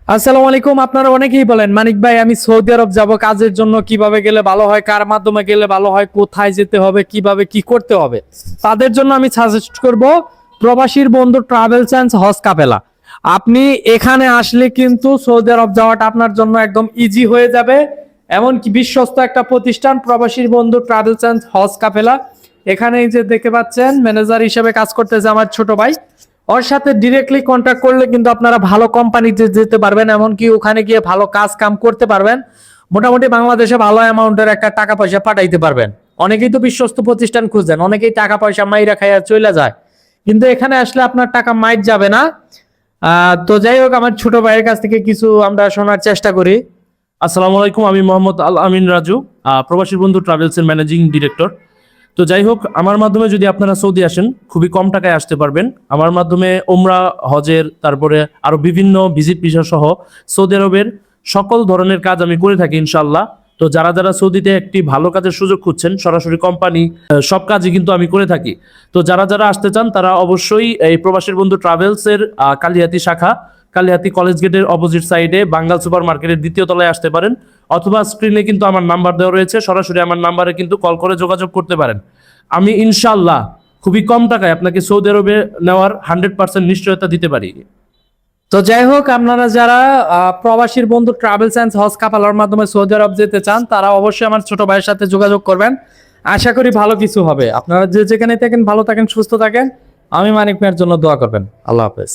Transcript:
আসসালামু আলাইকুম। আপনারা অনেকেই বলেন মানিক ভাই আমি সৌদি আরব যাব কাজের জন্য, কিভাবে গেলে ভালো হয়, কার মাধ্যমে গেলে ভালো হয়, কোথায় যেতে হবে, কিভাবে কি করতে হবে। তাদের জন্য আমি সাজেস্ট করব প্রবাসীর বন্ধু ট্রাভেলস এন্ড হজ কাফেলা। আপনি এখানে আসলে কিন্তু সৌদি আরব যাওয়াটা আপনার জন্য একদম ইজি হয়ে যাবে। এমনকি বিশ্বস্ত একটা প্রতিষ্ঠান প্রবাসীর বন্ধু ট্রাভেলস এন্ড হজ কাফেলা। এখানে এই যে দেখতে পাচ্ছেন ম্যানেজার হিসেবে কাজ করতেছে আমার ছোট ভাই। ওর সাথে ডিরেক্টলি কন্ট্যাক্ট করলে কিন্তু আপনারা ভালো কোম্পানিতে যেতে পারবেন, এমনকি ওখানে গিয়ে ভালো কাজ কাম করতে পারবেন। মোটামুটি বাংলাদেশে ভালো অ্যামাউন্টের একটা টাকা পয়সা পাঠাইতে পারবেন। অনেকেই তো বিশ্বস্ত প্রতিষ্ঠান খুঁজছেন, অনেকেই টাকা পয়সা মাইরা খাইয়া চলে যায়, কিন্তু এখানে আসলে আপনার টাকা মাইর যাবে না। তো যাই হোক, আমার ছোট ভাইয়ের কাছ থেকে কিছু আমরা শোনার চেষ্টা করি। আসসালামু আলাইকুম, আমি মোহাম্মদ আল আমিন রাজু, প্রবাসী বন্ধু ট্রাভেলস এর ম্যানেজিং ডিরেক্টর। তো যাই হোক, আমার মাধ্যমে যদি আপনারা সৌদি আসেন খুবই কম টাকায় আসতে পারবেন। আমার মাধ্যমে ওমরা, হজের, তারপরে আরো বিভিন্ন ভিজিট ভিসা সহ সৌদি আরবের সকল ধরনের কাজ আমি করে থাকি ইনশাল্লাহ। তো যারা যারা সৌদিতে একটি ভালো কাজের সুযোগ খুঁজছেন, সরাসরি কোম্পানি, সব কাজই কিন্তু আমি করে থাকি। তো যারা যারা আসতে চান তারা অবশ্যই এই প্রবাসীর বন্ধু ট্রাভেলস এর কালিহাতী শাখা, কালিহাতী কলেজ গেটের অপোজিট সাইডে বাঙ্গাল সুপার মার্কেটের দ্বিতীয় তলায় আসতে পারেন, অথবা স্ক্রিনে কিন্তু আমার নাম্বার দেওয়া রয়েছে, সরাসরি আমার নাম্বারে কিন্তু কল করে যোগাযোগ করতে পারেন। আমি ইনশাল্লাহ খুবই কম টাকায় আপনাকে সৌদি আরবে নেওয়ার 100% নিশ্চয়তা দিতে পারি। তো যাই হোক, আপনারা যারা প্রবাসীর বন্ধু ট্রাভেলস এন্ড হজ কাফেলার মাধ্যমে সৌদি আরব যেতে চান তারা অবশ্যই আমার ছোট ভাইয়ের সাথে যোগাযোগ করবেন। আশা করি ভালো কিছু হবে। আপনারা যে যেখানে থাকেন ভালো থাকেন, সুস্থ থাকেন। আমি মানিক ভাইয়ের জন্য দোয়া করবেন। আল্লাহ হাফেজ।